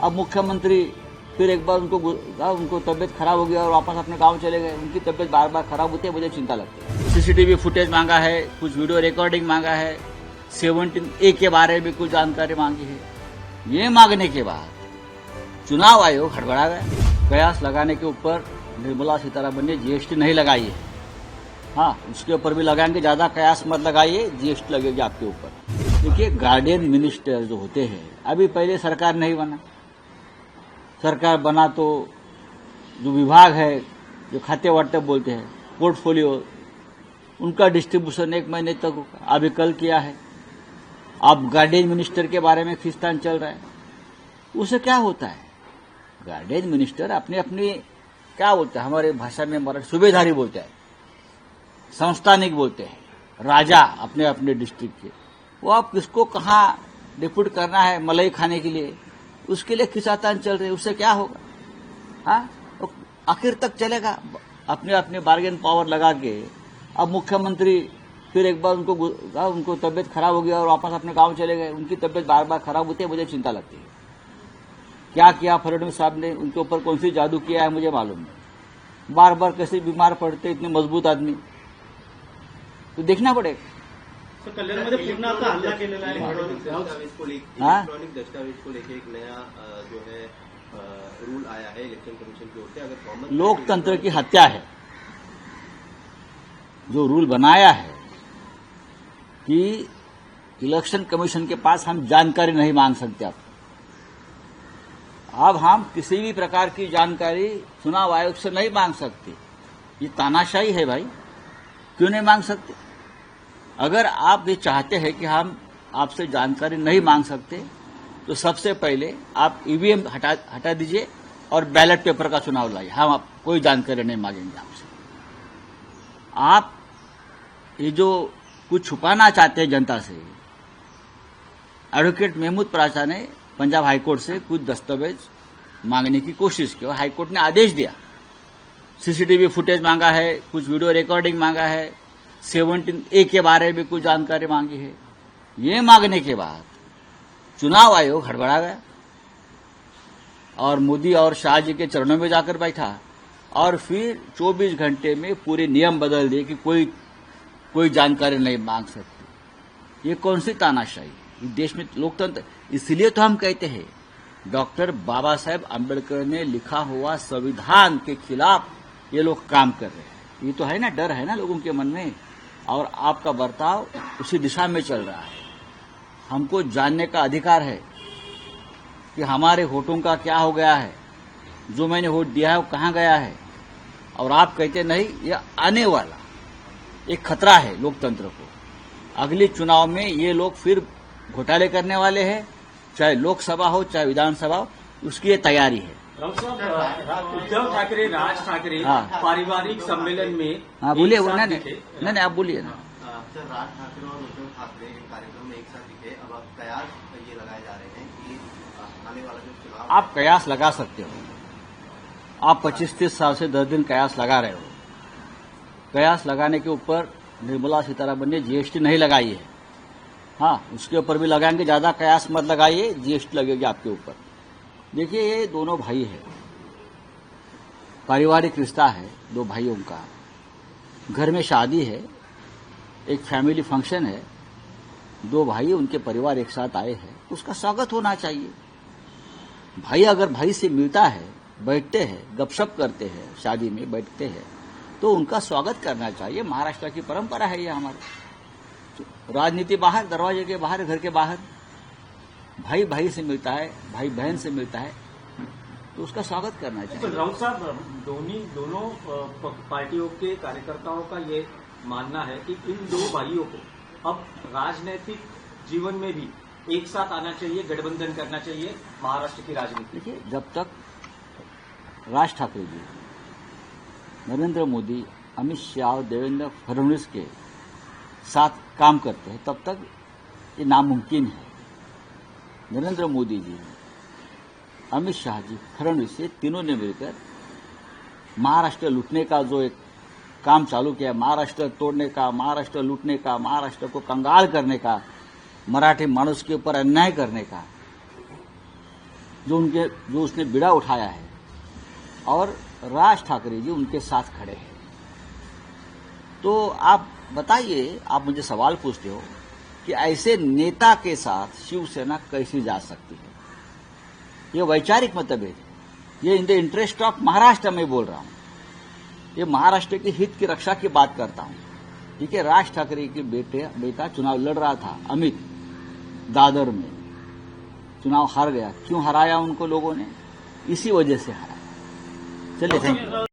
अब मुख्यमंत्री फिर एक बार उनको तबीयत खराब हो गया और वापस अपने गांव चले गए। उनकी तबीयत बार बार खराब होती है, मुझे चिंता लगती है। सीसीटीवी फुटेज मांगा है, कुछ वीडियो रिकॉर्डिंग मांगा है, 17A के बारे में कुछ जानकारी मांगी है। ये मांगने के बाद चुनाव आयोग हड़बड़ा गया। कयास लगाने के ऊपर निर्मला सीतारमण ने जीएसटी नहीं लगाई है। हाँ, उसके ऊपर भी लगाएंगे, ज्यादा कयास मत लगाइए, जीएसटी लगेगी आपके ऊपर। देखिए, गार्डियन मिनिस्टर जो होते हैं, अभी पहले सरकार नहीं बना, सरकार बना तो जो विभाग है, जो खाते वाटे बोलते हैं, पोर्टफोलियो, उनका डिस्ट्रीब्यूशन 1 महीने तक अभी कल किया है। अब गार्डियन मिनिस्टर के बारे में खींचतान चल रहा है। उसे क्या होता है, गार्डियन मिनिस्टर अपने अपने क्या बोलते हैं, हमारे भाषा में मराठी सूबेदारी बोलते हैं, संस्थानिक बोलते हैं, राजा अपने अपने डिस्ट्रिक्ट के। वो आप किसको कहाँ डिप्यूट करना है मलाई खाने के लिए, उसके लिए खिंचातान चल रही है। उससे क्या होगा? हाँ, तो आखिर तक चलेगा अपने अपने बार्गेन पावर लगा के। अब मुख्यमंत्री फिर एक बार उनको तबीयत खराब हो गया और वापस अपने गांव चले गए। उनकी तबीयत बार बार खराब होती है, मुझे चिंता लगती है। क्या किया फडणवीस साहब ने, उनके ऊपर कौन सी जादू किया है मुझे मालूम नहीं। बार बार कैसे बीमार पड़ते, इतने मजबूत आदमी, तो देखना पड़ेगा। कल्याणमध्ये पूर्ण आता हल्ला केलेला आहे। इलेक्ट्रॉनिक दस्तावेज को लेकर एक नया जो है रूल आया है इलेक्शन कमीशन की ओर से। अगर लोकतंत्र की हत्या है। जो रूल बनाया है कि इलेक्शन कमीशन के पास हम जानकारी नहीं मांग सकते। अब हम किसी भी प्रकार की जानकारी चुनाव आयोग से नहीं मांग सकते। ये तानाशाही है भाई, क्यों नहीं मांग सकते? अगर आप ये चाहते हैं कि हम आपसे जानकारी नहीं मांग सकते, तो सबसे पहले आप ईवीएम हटा दीजिए और बैलेट पेपर का चुनाव लाइए। हम आप कोई जानकारी नहीं मांगेंगे आपसे। आप ये जो कुछ छुपाना चाहते हैं जनता से, एडवोकेट महमूद प्राचा ने पंजाब हाईकोर्ट से कुछ दस्तावेज मांगने की कोशिश की और हाईकोर्ट ने आदेश दिया। सीसीटीवी फुटेज मांगा है, कुछ वीडियो रिकॉर्डिंग मांगा है, 17A के बारे में कुछ जानकारी मांगी है। ये मांगने के बाद चुनाव आयोग हड़बड़ा गया और मोदी और शाह जी के चरणों में जाकर बैठा और फिर 24 घंटे में पूरे नियम बदल दिए कि कोई जानकारी नहीं मांग सकती। ये कौन सी तानाशाही? इस देश में लोकतंत्र, इसलिए तो हम कहते हैं डॉक्टर बाबा साहेब अम्बेडकर ने लिखा हुआ संविधान के खिलाफ ये लोग काम कर रहे हैं। ये तो है ना, डर है ना लोगों के मन में, और आपका बर्ताव उसी दिशा में चल रहा है। हमको जानने का अधिकार है कि हमारे वोटों का क्या हो गया है, जो मैंने वोट दिया है वो कहाँ गया है। और आप कहते नहीं, ये आने वाला एक खतरा है लोकतंत्र को। अगले चुनाव में ये लोग फिर घोटाले करने वाले हैं, चाहे लोकसभा हो चाहे विधानसभा हो, उसकी ये तैयारी है। उद्धव ठाकरे, राज ठाकरे पारिवारिक सम्मेलन में बोलिए। नहीं, आप बोलिए ना। सर, राज ठाकरे और उद्धव ठाकरे एक कार्यक्रम में एक साथ दिखे। अब कयास ये लगाए जा रहे हैं कि आने वाला जो चुनाव, आप कयास लगा सकते हो। आप 25-30 साल से 10 दिन कयास लगा रहे हो। कयास लगाने के ऊपर निर्मला सीतारमण ने जीएसटी नहीं लगाई है। हाँ, उसके ऊपर भी लगाएंगे, ज्यादा कयास मत लगाइए, जीएसटी लगेगी आपके ऊपर। देखिए, ये दोनों भाई है, पारिवारिक रिश्ता है दो भाइयों का। घर में शादी है, एक फैमिली फंक्शन है, दो भाई उनके परिवार एक साथ आए हैं, उसका स्वागत होना चाहिए। भाई अगर भाई से मिलता है, बैठते हैं, गपशप करते हैं, शादी में बैठते हैं, तो उनका स्वागत करना चाहिए। महाराष्ट्र की परंपरा है ये हमारे। राजनीति बाहर, दरवाजे के बाहर, घर के बाहर भाई भाई से मिलता है, भाई बहन से मिलता है, तो उसका स्वागत करना चाहिए। राउत साहब, दोनों पार्टियों के कार्यकर्ताओं का ये मानना है कि इन दो भाइयों को अब राजनीतिक जीवन में भी एक साथ आना चाहिए, गठबंधन करना चाहिए महाराष्ट्र की राजनीति। देखिए, जब तक राज ठाकरे जी, नरेंद्र मोदी, अमित शाह और देवेंद्र फडणवीस के साथ काम करते हैं, तब तक ये नामुमकिन है। नरेंद्र मोदी जी, अमित शाह जी, फडणवीस, ये तीनों ने मिलकर महाराष्ट्र लूटने का जो एक काम चालू किया, महाराष्ट्र तोड़ने का, महाराष्ट्र लूटने का, महाराष्ट्र को कंगाल करने का, मराठी मानुस के ऊपर अन्याय करने का, जो उसने बीड़ा उठाया है, और राज ठाकरे जी उनके साथ खड़े हैं। तो आप बताइए, आप मुझे सवाल पूछते हो कि ऐसे नेता के साथ शिवसेना कैसी जा सकती है? ये वैचारिक मतभेद है, ये in the interest of Maharashtra में बोल रहा हूं, ये महाराष्ट्र के हित की रक्षा की बात करता हूं। ठीक है, राज ठाकरे के बेटा चुनाव लड़ रहा था, अमित, दादर में चुनाव हार गया। क्यों हराया उनको लोगों ने? इसी वजह से हराया। चलिए, थैंक यू।